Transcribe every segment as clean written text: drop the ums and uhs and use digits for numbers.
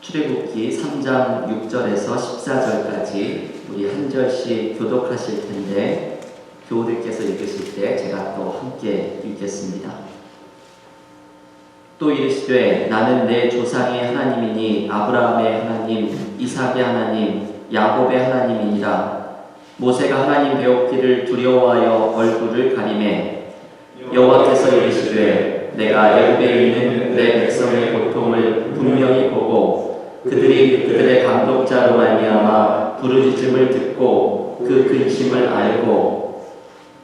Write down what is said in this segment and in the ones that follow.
출애굽기 3장 6절에서 14절까지 우리 한 절씩 교독하실 텐데 교우들께서 읽으실 때 제가 또 함께 읽겠습니다. 또 이르시되 나는 내 조상의 하나님이니 아브라함의 하나님, 이삭의 하나님, 야곱의 하나님이니라. 모세가 하나님 배웠기를 두려워하여 얼굴을 가리매 여호와께서 이르시되 내가 애굽에 있는 내 백성의 고통을 분명히 보고 그들의 감독자로 말미암아 부르짖음을 듣고 그 근심을 알고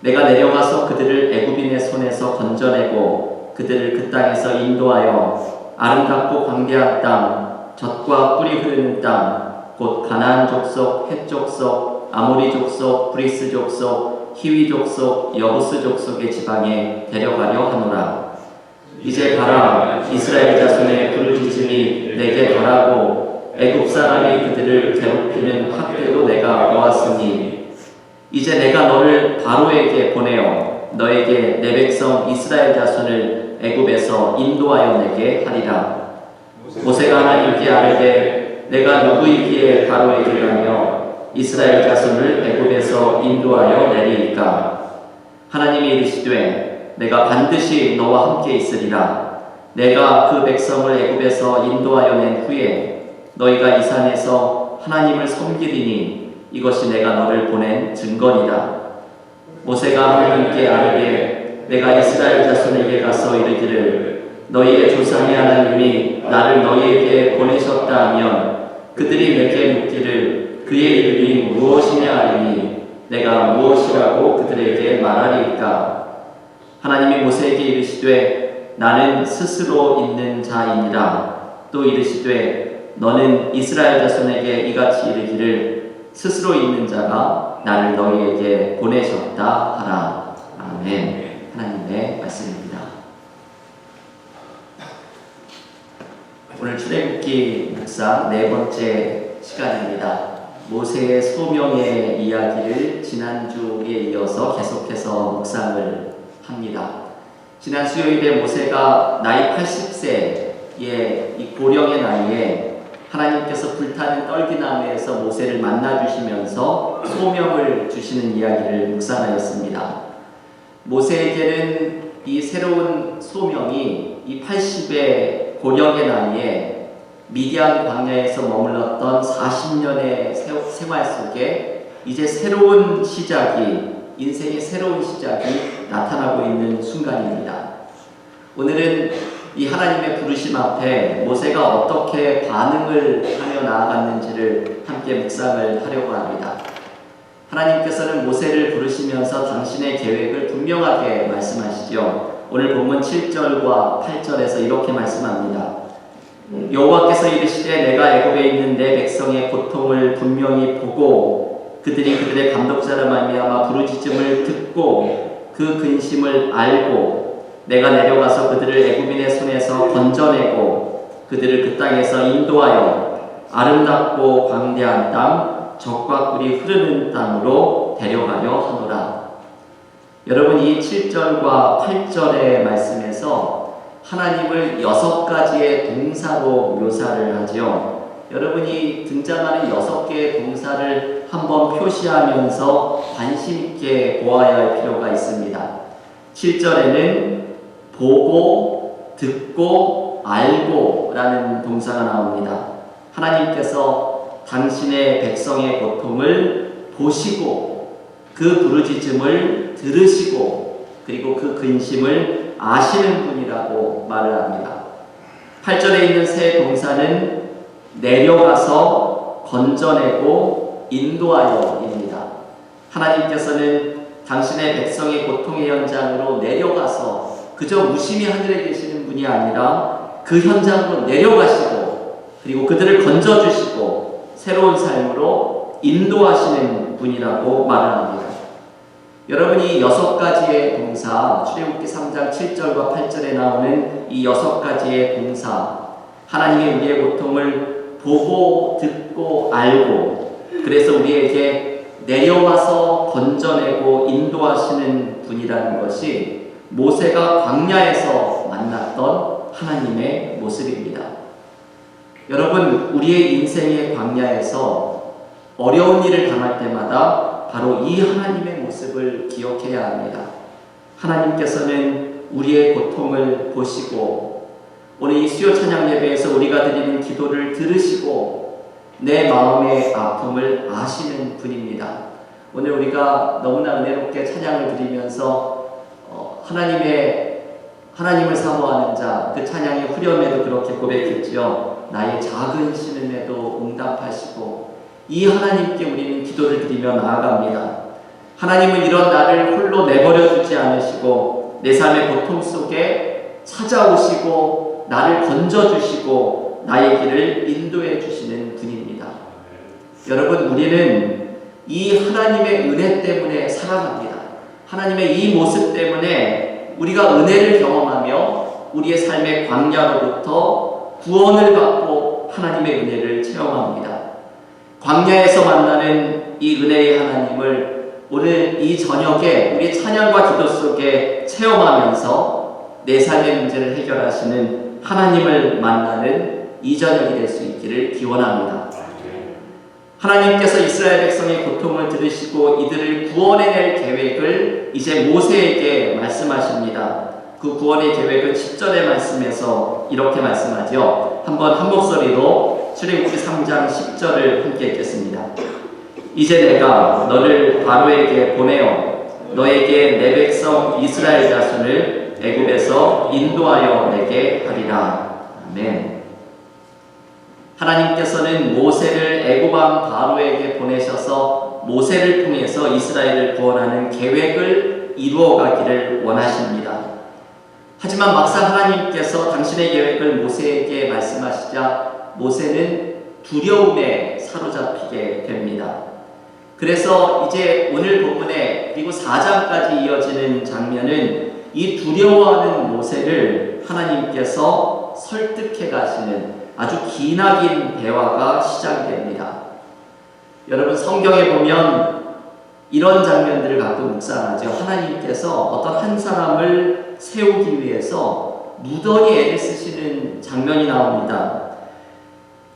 내가 내려가서 그들을 애굽인의 손에서 건져내고 그들을 그 땅에서 인도하여 아름답고 광대한 땅, 젖과 꿀이 흐르는 땅, 곧 가나안 족속, 헷 족속, 아모리 족속, 브리스 족속, 히위 족속, 여부스 족속의 지방에 데려가려 하노라. 이제 가라. 이스라엘 자손의 부르짖음이 내게 가라고 애굽 사람이 그들을 괴롭히는 학대도 내가 보았으니 이제 내가 너를 바로에게 보내어 너에게 내 백성 이스라엘 자손을 애굽에서 인도하여 내게 하리라. 모세가 하나님께 아뢰되 내가 누구이기에 바로에게 가며 이스라엘 자손을 애굽에서 인도하여 내리이까? 하나님이 이르시되 내가 반드시 너와 함께 있으리라. 내가 그 백성을 애굽에서 인도하여 낸 후에 너희가 이 산에서 하나님을 섬기리니 이것이 내가 너를 보낸 증거니라. 모세가 하나님께 아뢰되 내가 이스라엘 자손에게 가서 이르기를 너희의 조상의 하나님이 나를 너희에게 보내셨다 하면 그들이 내게 묻기를 그의 이름이 무엇이냐 하리니 내가 무엇이라고 그들에게 말하리이까? 하나님이 모세에게 이르시되 나는 스스로 있는 자이니라. 또 이르시되 너는 이스라엘 자손에게 이같이 이르기를 스스로 있는 자가 나를 너희에게 보내셨다 하라. 아멘. 하나님의 말씀입니다. 오늘 출애굽기 묵상 네 번째 시간입니다. 모세의 소명의 이야기를 지난주에 이어서 계속해서 묵상을 합니다. 지난 수요일에 모세가 나이 80세의 이 고령의 나이에 하나님께서 불타는 떨기나무에서 모세를 만나주시면서 소명을 주시는 이야기를 묵상하였습니다. 모세에게는 이 새로운 소명이 이 80의 고령의 나이에 미디안 광야에서 머물렀던 40년의 생활 속에 이제 새로운 시작이, 인생의 새로운 시작이 나타나고 있는 순간입니다. 오늘은 이 하나님의 부르심 앞에 모세가 어떻게 반응을 하며 나아갔는지를 함께 묵상을 하려고 합니다. 하나님께서는 모세를 부르시면서 당신의 계획을 분명하게 말씀하시죠. 오늘 본문 7절과 8절에서 이렇게 말씀합니다. 여호와께서 이르시되 내가 애굽에 있는 내 백성의 고통을 분명히 보고 그들의 감독자로 말미암아 부르짖음을 듣고 그 근심을 알고 내가 내려가서 그들을 애굽인의 손에서 건져내고 그들을 그 땅에서 인도하여 아름답고 광대한 땅, 젖과 꿀이 흐르는 땅으로 데려가려 하노라. 여러분, 이 7절과 8절의 말씀에서 하나님을 6가지의 동사로 묘사를 하죠. 여러분이 등장하는 6개의 동사를 한번 표시하면서 관심 있게 보아야 할 필요가 있습니다. 7절에는 보고, 듣고, 알고 라는 동사가 나옵니다. 하나님께서 당신의 백성의 고통을 보시고 그 부르짖음을 들으시고 그리고 그 근심을 아시는 분이라고 말을 합니다. 8절에 있는 세 동사는 내려가서 건져내고 인도하여입니다. 하나님께서는 당신의 백성의 고통의 현장으로 내려가서 그저 무심히 하늘에 계시는 분이 아니라 그 현장으로 내려가시고 그리고 그들을 건져주시고 새로운 삶으로 인도하시는 분이라고 말을 합니다. 여러분이 6가지의 동사, 출애굽기 3장 7절과 8절에 나오는 이 6가지의 동사, 하나님의 우리의 고통을 보고 듣고 알고 그래서 우리에게 내려와서 건져내고 인도하시는 분이라는 것이 모세가 광야에서 만났던 하나님의 모습입니다. 여러분, 우리의 인생의 광야에서 어려운 일을 당할 때마다 바로 이 하나님의 모습을 기억해야 합니다. 하나님께서는 우리의 고통을 보시고 오늘 이 수요 찬양 예배에서 우리가 드리는 기도를 들으시고 내 마음의 아픔을 아시는 분입니다. 오늘 우리가 너무나 은혜롭게 찬양을 드리면서 하나님을 사모하는 자, 그 찬양의 후렴에도 그렇게 고백했지요. 나의 작은 신음에도 응답하시고, 이 하나님께 우리는 기도를 드리며 나아갑니다. 하나님은 이런 나를 홀로 내버려 두지 않으시고 내 삶의 고통 속에 찾아오시고 나를 건져주시고 나의 길을 인도해 주시는 분입니다. 여러분, 우리는 이 하나님의 은혜 때문에 살아갑니다. 하나님의 이 모습 때문에 우리가 은혜를 경험하며 우리의 삶의 광야로부터 구원을 받고 하나님의 은혜를 체험합니다. 광야에서 만나는 이 은혜의 하나님을 오늘 이 저녁에 우리 찬양과 기도 속에 체험하면서 내 삶의 문제를 해결하시는 하나님을 만나는 이 저녁이 될 수 있기를 기원합니다. 하나님께서 이스라엘 백성의 고통을 들으시고 이들을 구원해낼 계획을 이제 모세에게 말씀하십니다. 그 구원의 계획을 10절의 말씀에서 이렇게 말씀하죠. 한번 한 목소리로 출애굽기 3장 10절을 함께 읽겠습니다. 이제 내가 너를 바로에게 보내어 너에게 내 백성 이스라엘 자손을 애굽에서 인도하여 내게 하리라. 아멘. 하나님께서는 모세를 애굽 왕 바로에게 보내셔서 모세를 통해서 이스라엘을 구원하는 계획을 이루어가기를 원하십니다. 하지만 막상 하나님께서 당신의 계획을 모세에게 말씀하시자 모세는 두려움에 사로잡히게 됩니다. 그래서 이제 오늘 본문에 그리고 4장까지 이어지는 장면은 이 두려워하는 모세를 하나님께서 설득해 가시는 아주 기나긴 대화가 시작됩니다. 여러분, 성경에 보면 이런 장면들을 가끔 묵상하죠. 하나님께서 어떤 한 사람을 세우기 위해서 무던히 애를 쓰시는 장면이 나옵니다.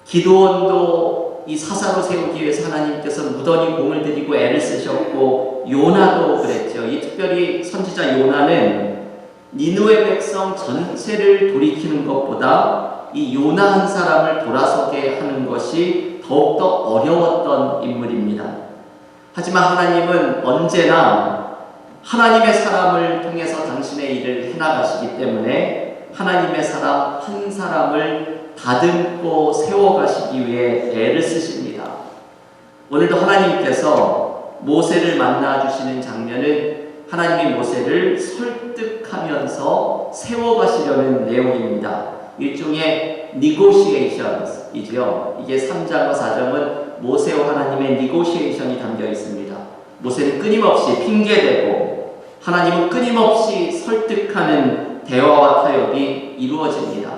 기드온도 이 사사로 세우기 위해서 하나님께서 무던히 공을 들이고 애를 쓰셨고, 요나도 그랬죠. 이 특별히 선지자 요나는 니느웨 백성 전체를 돌이키는 것보다 이 요나 한 사람을 돌아서게 하는 것이 더욱더 어려웠던 인물입니다. 하지만 하나님은 언제나 하나님의 사람을 통해서 당신의 일을 해나가시기 때문에 하나님의 사람 한 사람을 다듬고 세워가시기 위해 애를 쓰십니다. 오늘도 하나님께서 모세를 만나주시는 장면은 하나님이 모세를 설득하면서 세워가시려는 내용입니다. 일종의 negotiations이죠. 이게 3장과 4장은 모세와 하나님의 negotiation이 담겨 있습니다. 모세는 끊임없이 핑계대고 하나님은 끊임없이 설득하는 대화와 타협이 이루어집니다.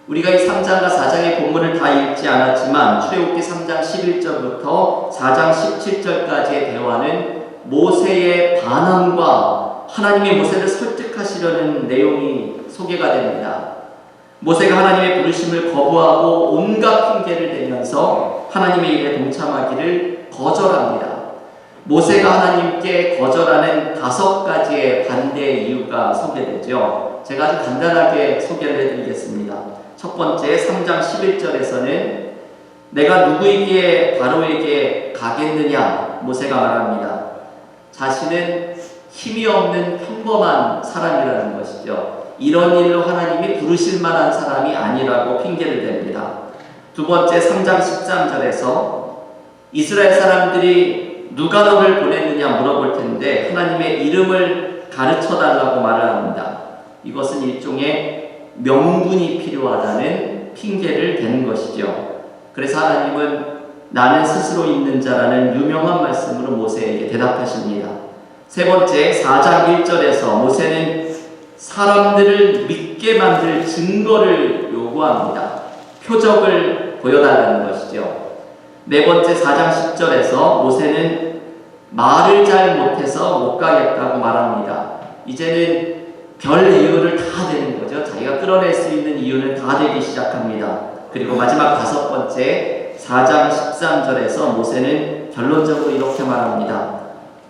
우리가 이 3장과 4장의 본문을 다 읽지 않았지만 출애굽기 3장 11절부터 4장 17절까지의 대화는 모세의 반항과 하나님의 모세를 설득하시려는 내용이 소개가 됩니다. 모세가 하나님의 부르심을 거부하고 온갖 핑계를 대면서 하나님의 일에 동참하기를 거절합니다. 모세가 하나님께 거절하는 5가지의 반대의 이유가 소개되죠. 제가 아주 간단하게 소개를 해드리겠습니다. 첫 번째, 3장 11절에서는 내가 누구에게 바로에게 가겠느냐 모세가 말합니다. 자신은 힘이 없는 평범한 사람이라는 것이죠. 이런 일로 하나님이 부르실 만한 사람이 아니라고 핑계를 댑니다. 두 번째, 3장 13절에서 이스라엘 사람들이 누가 너를 보냈느냐 물어볼 텐데 하나님의 이름을 가르쳐달라고 말을 합니다. 이것은 일종의 명분이 필요하다는 핑계를 대는 것이죠. 그래서 하나님은 나는 스스로 있는 자라는 유명한 말씀으로 모세에게 대답하십니다. 세 번째, 4장 1절에서 모세는 사람들을 믿게 만들 증거를 요구합니다. 표적을 보여달라는 것이죠. 네 번째, 4장 10절에서 모세는 말을 잘 못해서 못 가겠다고 말합니다. 이제는 별 이유를 다 대는 거죠. 자기가 끌어낼 수 있는 이유는 다 대기 시작합니다. 그리고 마지막 5번째 4장 13절에서 모세는 결론적으로 이렇게 말합니다.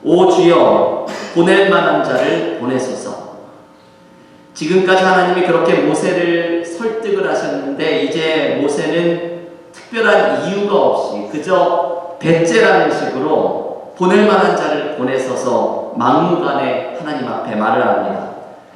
오 주여 보낼 만한 자를 보내소서. 지금까지 하나님이 그렇게 모세를 설득을 하셨는데 이제 모세는 특별한 이유가 없이 그저 배째라는 식으로 보낼 만한 자를 보내서서 막무가내 하나님 앞에 말을 합니다.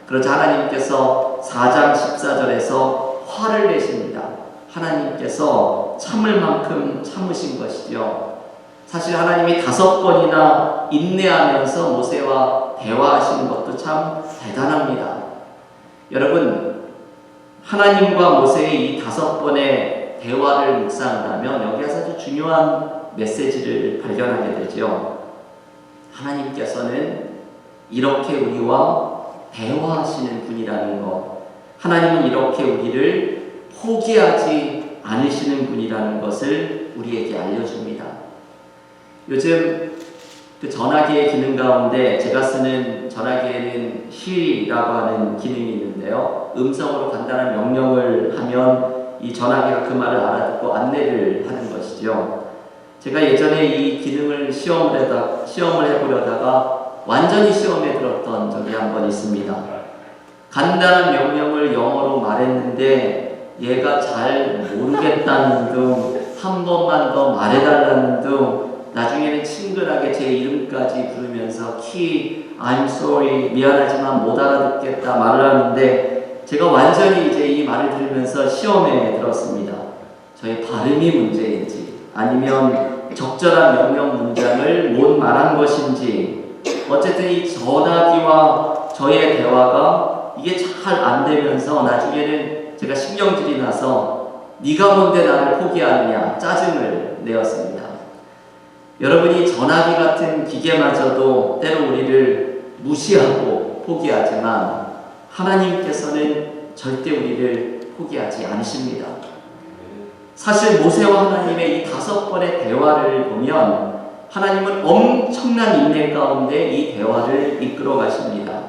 그러자 하나님께서 4장 14절에서 화를 내십니다. 하나님께서 참을 만큼 참으신 것이죠. 사실 하나님이 5번이나 인내하면서 모세와 대화하시는 것도 참 대단합니다. 여러분, 하나님과 모세의 이 5번의 대화를 묵상하면 여기에서 아주 중요한 메시지를 발견하게 되죠. 하나님께서는 이렇게 우리와 대화하시는 분이라는 것, 하나님은 이렇게 우리를 포기하지 않으시는 분이라는 것을 우리에게 알려줍니다. 요즘 그 전화기의 기능 가운데 제가 쓰는 전화기에는 Siri라고 하는 기능이 있는데요. 음성으로 간단한 명령을 하면 이 전화기가 그 말을 알아듣고 안내를 하는 것이죠. 제가 예전에 이 기능을 시험을 해보려다가 완전히 시험에 들었던 적이 한 번 있습니다. 간단한 명령을 영어로 말했는데 얘가 잘 모르겠다는 등 한 번만 더 말해달라는 등 나중에는 친근하게 제 이름까지 부르면서 I'm sorry, 미안하지만 못 알아듣겠다 말을 하는데 제가 완전히 이제 이 말을 들으면서 시험에 들었습니다. 저의 발음이 문제인지 아니면 적절한 명령 문장을 못 말한 것인지 어쨌든 이 전화기와 저의 대화가 이게 잘 안 되면서 나중에는 제가 신경질이 나서 네가 뭔데 나를 포기하느냐 짜증을 내었습니다. 여러분이 전화기 같은 기계마저도 때로 우리를 무시하고 포기하지만 하나님께서는 절대 우리를 포기하지 않으십니다. 사실 모세와 하나님의 이 5번의 대화를 보면 하나님은 엄청난 인내 가운데 이 대화를 이끌어 가십니다.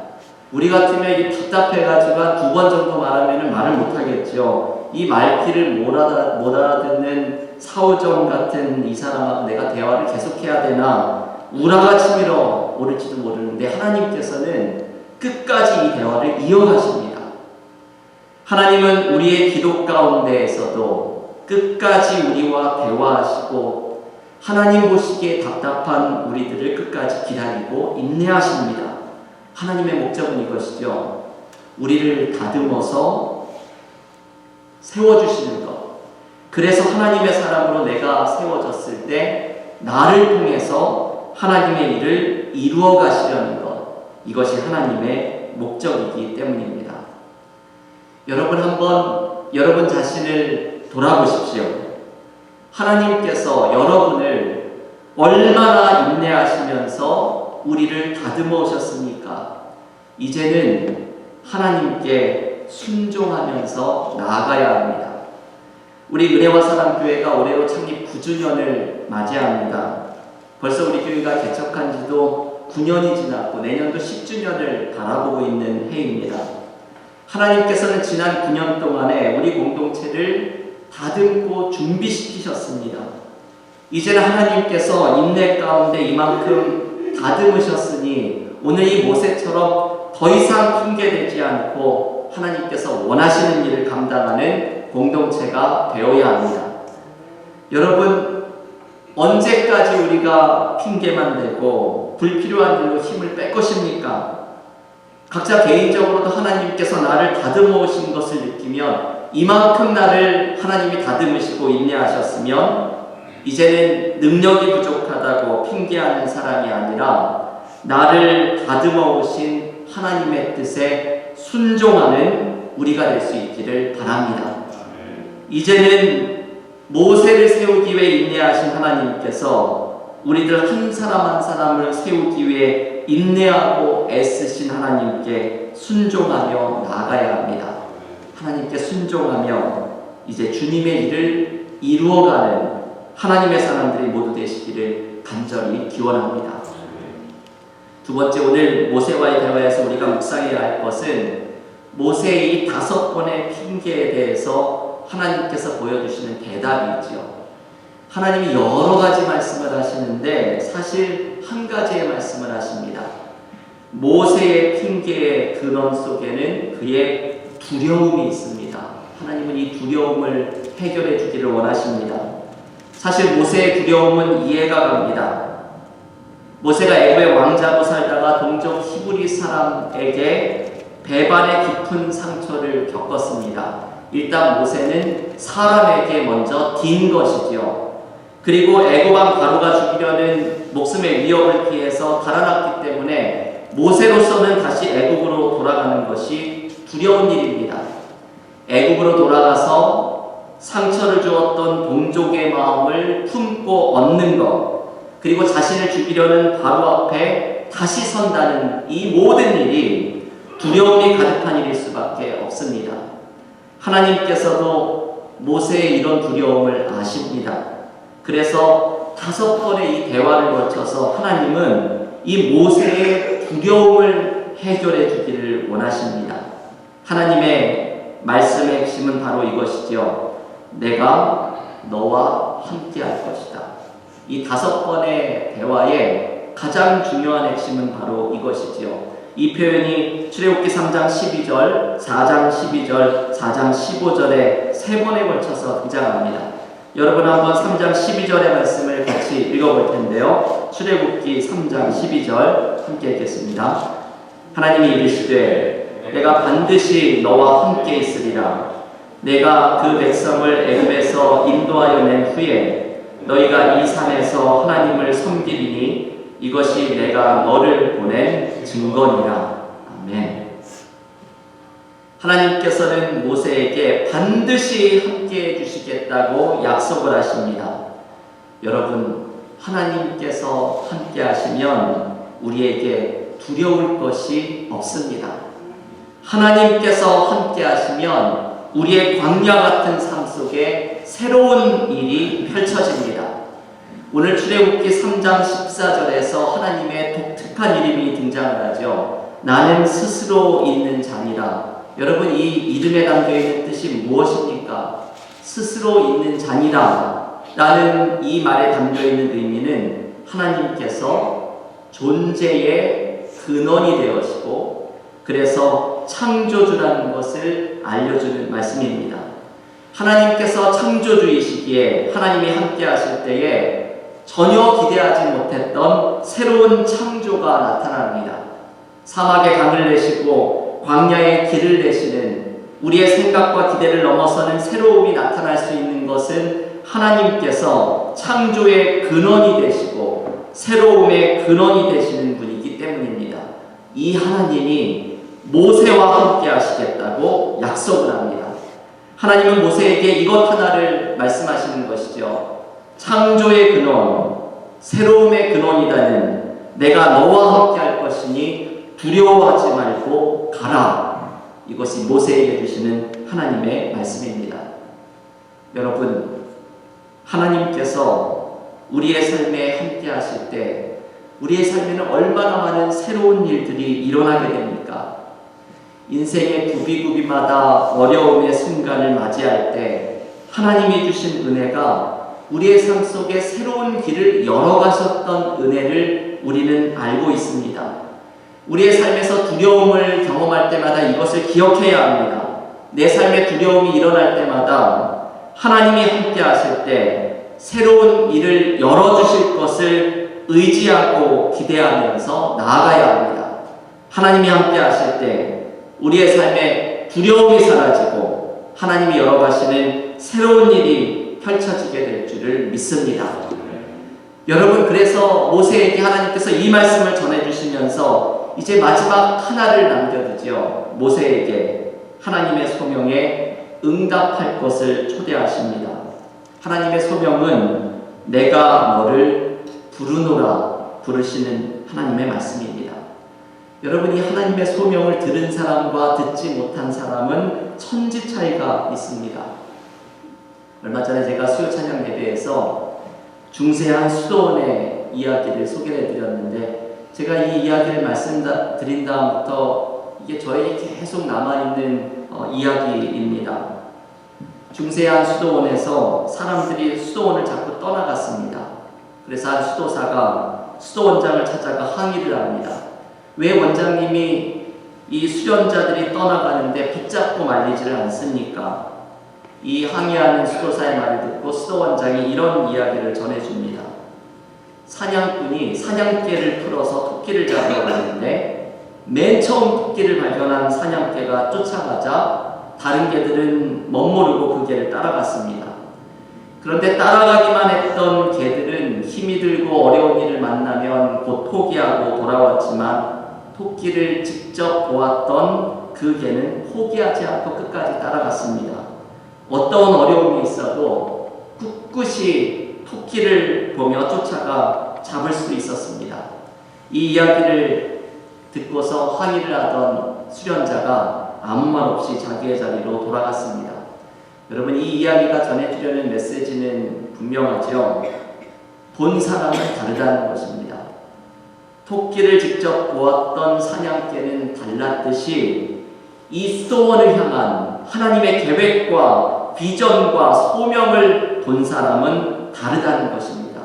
우리 같으면 이 답답해가지고 한 2번 정도 말하면 말을 못하겠죠. 이 말귀를 못 알아듣는 사오정 같은 이 사람하고 내가 대화를 계속해야 되나 우라가 치밀어 오를지도 모르는데 하나님께서는 끝까지 이 대화를 이어가십니다. 하나님은 우리의 기도 가운데에서도 끝까지 우리와 대화하시고 하나님 보시기에 답답한 우리들을 끝까지 기다리고 인내하십니다. 하나님의 목적은 이것이죠. 우리를 다듬어서 세워주시는 것. 그래서 하나님의 사람으로 내가 세워졌을 때 나를 통해서 하나님의 일을 이루어 가시려는 것. 이것이 하나님의 목적이기 때문입니다. 여러분 한번 여러분 자신을 돌아보십시오. 하나님께서 여러분을 얼마나 인내하시면서 우리를 다듬어 오셨습니까? 이제는 하나님께 순종하면서 나아가야 합니다. 우리 은혜와 사랑교회가 올해로 창립 9주년을 맞이합니다. 벌써 우리 교회가 개척한 지도 9년이 지났고 내년도 10주년을 바라보고 있는 해입니다. 하나님께서는 지난 9년 동안에 우리 공동체를 다듬고 준비시키셨습니다. 이제는 하나님께서 인내 가운데 이만큼 다듬으셨으니 오늘 이 모세처럼 더 이상 핑계대지 않고 하나님께서 원하시는 일을 감당하는 공동체가 되어야 합니다. 여러분, 언제까지 우리가 핑계만 대고 불필요한 일로 힘을 뺄 것입니까? 각자 개인적으로도 하나님께서 나를 다듬어 오신 것을 느끼면 이만큼 나를 하나님이 다듬으시고 인내하셨으면 이제는 능력이 부족하다고 핑계하는 사람이 아니라 나를 다듬어 오신 하나님의 뜻에 순종하는 우리가 될 수 있기를 바랍니다. 이제는 모세를 세우기 위해 인내하신 하나님께서 우리들 한 사람 한 사람을 세우기 위해 인내하고 애쓰신 하나님께 순종하며 나아가야 합니다. 하나님께 순종하며 이제 주님의 일을 이루어가는 하나님의 사람들이 모두 되시기를 간절히 기원합니다. 두 번째, 오늘 모세와의 대화에서 우리가 묵상해야 할 것은 모세의 이 5번의 핑계에 대해서 하나님께서 보여주시는 대답이 있지요. 하나님이 여러 가지 말씀을 하시는데 사실 한 가지의 말씀을 하십니다. 모세의 핑계의 근원 속에는 그의 두려움이 있습니다. 하나님은 이 두려움을 해결해 주기를 원하십니다. 사실 모세의 두려움은 이해가 갑니다. 모세가 애굽의 왕자로 살다가 동족 히브리 사람에게 배반의 깊은 상처를 겪었습니다. 일단 모세는 사람에게 먼저 딘 것이지요. 그리고 애굽 왕 바로가 죽이려는 목숨의 위협을 피해서 달아났기 때문에 모세로서는 다시 애굽으로 돌아가는 것이 두려운 일입니다. 애굽으로 돌아가서 상처를 주었던 동족의 마음을 품고 얻는 것, 그리고 자신을 죽이려는 바로 앞에 다시 선다는 이 모든 일이 두려움이 가득한 일일 수밖에 없습니다. 하나님께서도 모세의 이런 두려움을 아십니다. 그래서 5번의 이 대화를 거쳐서 하나님은 이 모세의 두려움을 해결해 주기를 원하십니다. 하나님의 말씀의 핵심은 바로 이것이지요. 내가 너와 함께 할 것이다. 이 5번의 대화의 가장 중요한 핵심은 바로 이것이지요. 이 표현이 출애굽기 3장 12절, 4장 12절, 4장 15절에 3번에 걸쳐서 등장합니다. 여러분 한번 3장 12절의 말씀을 같이 읽어볼 텐데요. 출애굽기 3장 12절 함께 읽겠습니다. 하나님이 이르시되 내가 반드시 너와 함께 있으리라. 내가 그 백성을 애굽에서 인도하여 낸 후에 너희가 이 산에서 하나님을 섬기리니 이것이 내가 너를 보낸 증거니라. 아멘. 하나님께서는 모세에게 반드시 함께 해주시겠다고 약속을 하십니다. 여러분, 하나님께서 함께 하시면 우리에게 두려울 것이 없습니다. 하나님께서 함께 하시면 우리의 광야 같은 삶 속에 새로운 일이 펼쳐집니다. 오늘 출애굽기 3장 14절에서 하나님의 독특한 이름이 등장을 하죠. 나는 스스로 있는 자니라. 여러분, 이 이름에 담겨있는 뜻이 무엇입니까? 스스로 있는 자니라 라는 이 말에 담겨있는 의미는 하나님께서 존재의 근원이 되어시고 그래서 창조주라는 것을 알려주는 말씀입니다. 하나님께서 창조주이시기에 하나님이 함께 하실 때에 전혀 기대하지 못했던 새로운 창조가 나타납니다. 사막에 강을 내시고 광야에 길을 내시는 우리의 생각과 기대를 넘어서는 새로움이 나타날 수 있는 것은 하나님께서 창조의 근원이 되시고 새로움의 근원이 되시는 분이기 때문입니다. 이 하나님이 모세와 함께 하시겠다고 약속을 합니다. 하나님은 모세에게 이것 하나를 말씀하시는 것이죠. 창조의 근원, 새로움의 근원이다는 내가 너와 함께 할 것이니 두려워하지 말고 가라. 이것이 모세에게 주시는 하나님의 말씀입니다. 여러분, 하나님께서 우리의 삶에 함께 하실 때 우리의 삶에는 얼마나 많은 새로운 일들이 일어나게 됩니까? 인생의 구비구비마다 어려움의 순간을 맞이할 때 하나님이 주신 은혜가 우리의 삶 속에 새로운 길을 열어가셨던 은혜를 우리는 알고 있습니다. 우리의 삶에서 두려움을 경험할 때마다 이것을 기억해야 합니다. 내 삶에 두려움이 일어날 때마다 하나님이 함께 하실 때 새로운 일을 열어주실 것을 의지하고 기대하면서 나아가야 합니다. 하나님이 함께 하실 때 우리의 삶에 두려움이 사라지고 하나님이 열어가시는 새로운 일이 펼쳐지게 될 줄을 믿습니다. 여러분, 그래서 모세에게 하나님께서 이 말씀을 전해주시면서 이제 마지막 하나를 남겨두죠. 모세에게 하나님의 소명에 응답할 것을 초대하십니다. 하나님의 소명은 내가 너를 부르노라 부르시는 하나님의 말씀입니다. 여러분이 하나님의 소명을 들은 사람과 듣지 못한 사람은 천지 차이가 있습니다. 얼마 전에 제가 수요 찬양 예배에서 중세한 수도원의 이야기를 소개해 드렸는데 제가 이 이야기를 말씀드린 다음부터 이게 저에게 계속 남아있는 이야기입니다. 중세한 수도원에서 사람들이 수도원을 자꾸 떠나갔습니다. 그래서 한 수도사가 수도원장을 찾아가 항의를 합니다. 왜 원장님이 이 수련자들이 떠나가는데 붙잡고 말리지를 않습니까? 이 항의하는 수도사의 말을 듣고 수도원장이 이런 이야기를 전해줍니다. 사냥꾼이 사냥개를 풀어서 토끼를 잡으러 가는데 맨 처음 토끼를 발견한 사냥개가 쫓아가자 다른 개들은 멋모르고 그 개를 따라갔습니다. 그런데 따라가기만 했던 개들은 힘이 들고 어려운 일을 만나면 곧 포기하고 돌아왔지만 토끼를 직접 보았던 그 개는 포기하지 않고 끝까지 따라갔습니다. 어떤 어려움이 있어도 꿋꿋이 토끼를 보며 쫓아가 잡을 수 있었습니다. 이 이야기를 듣고서 항의를 하던 수련자가 아무 말 없이 자기의 자리로 돌아갔습니다. 여러분, 이 이야기가 전해주려는 메시지는 분명하죠. 본 사람은 다르다는 것입니다. 토끼를 직접 보았던 사냥개는 달랐듯이 이 수도원을 향한 하나님의 계획과 비전과 소명을 본 사람은 다르다는 것입니다.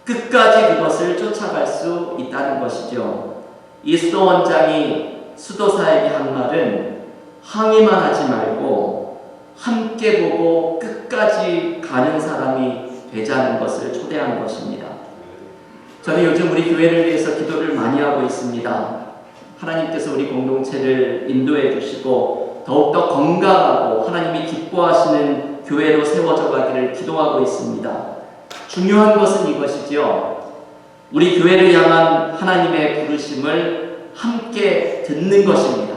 끝까지 그것을 쫓아갈 수 있다는 것이죠. 이 수도원장이 수도사에게 한 말은 항의만 하지 말고 함께 보고 끝까지 가는 사람이 되자는 것을 초대한 것입니다. 저는 요즘 우리 교회를 위해서 기도를 많이 하고 있습니다. 하나님께서 우리 공동체를 인도해 주시고 더욱더 건강하고 하나님이 기뻐하시는 교회로 세워져 가기를 기도하고 있습니다. 중요한 것은 이것이지요. 우리 교회를 향한 하나님의 부르심을 함께 듣는 것입니다.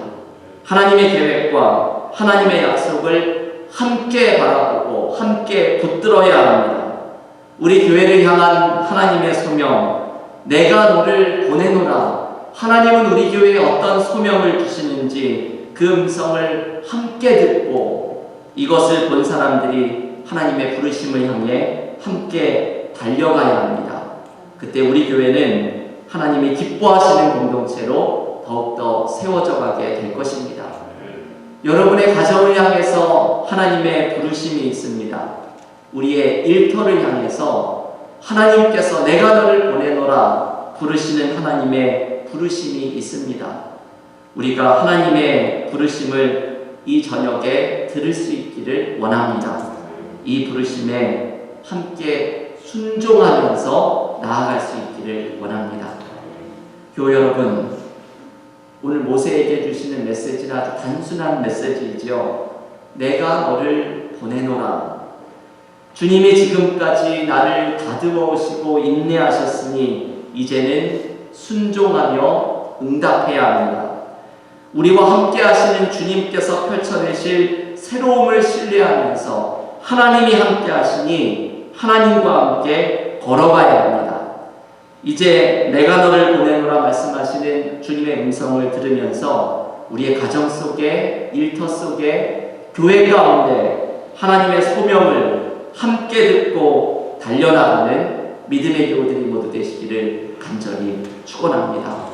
하나님의 계획과 하나님의 약속을 함께 바라보고 함께 붙들어야 합니다. 우리 교회를 향한 하나님의 소명, 내가 너를 보내노라. 하나님은 우리 교회에 어떤 소명을 주시는지 그 음성을 함께 듣고 이것을 본 사람들이 하나님의 부르심을 향해 함께 달려가야 합니다. 그때 우리 교회는 하나님이 기뻐하시는 공동체로 더욱더 세워져 가게 될 것입니다. 여러분의 가정을 향해서 하나님의 부르심이 있습니다. 우리의 일터를 향해서 하나님께서 내가 너를 보내노라 부르시는 하나님의 부르심이 있습니다. 우리가 하나님의 부르심을 이 저녁에 들을 수 있기를 원합니다. 이 부르심에 함께 순종하면서 나아갈 수 있기를 원합니다. 교회 여러분, 오늘 모세에게 주시는 메시지는 아주 단순한 메시지이지요. 내가 너를 보내노라. 주님이 지금까지 나를 다듬어 오시고 인내하셨으니 이제는 순종하며 응답해야 합니다. 우리와 함께 하시는 주님께서 펼쳐내실 새로움을 신뢰하면서 하나님이 함께 하시니 하나님과 함께 걸어가야 합니다. 이제 내가 너를 보내노라 말씀하시는 주님의 음성을 들으면서 우리의 가정 속에, 일터 속에, 교회 가운데 하나님의 소명을 함께 듣고 달려나가는 믿음의 교우들이 모두 되시기를 간절히 축원합니다.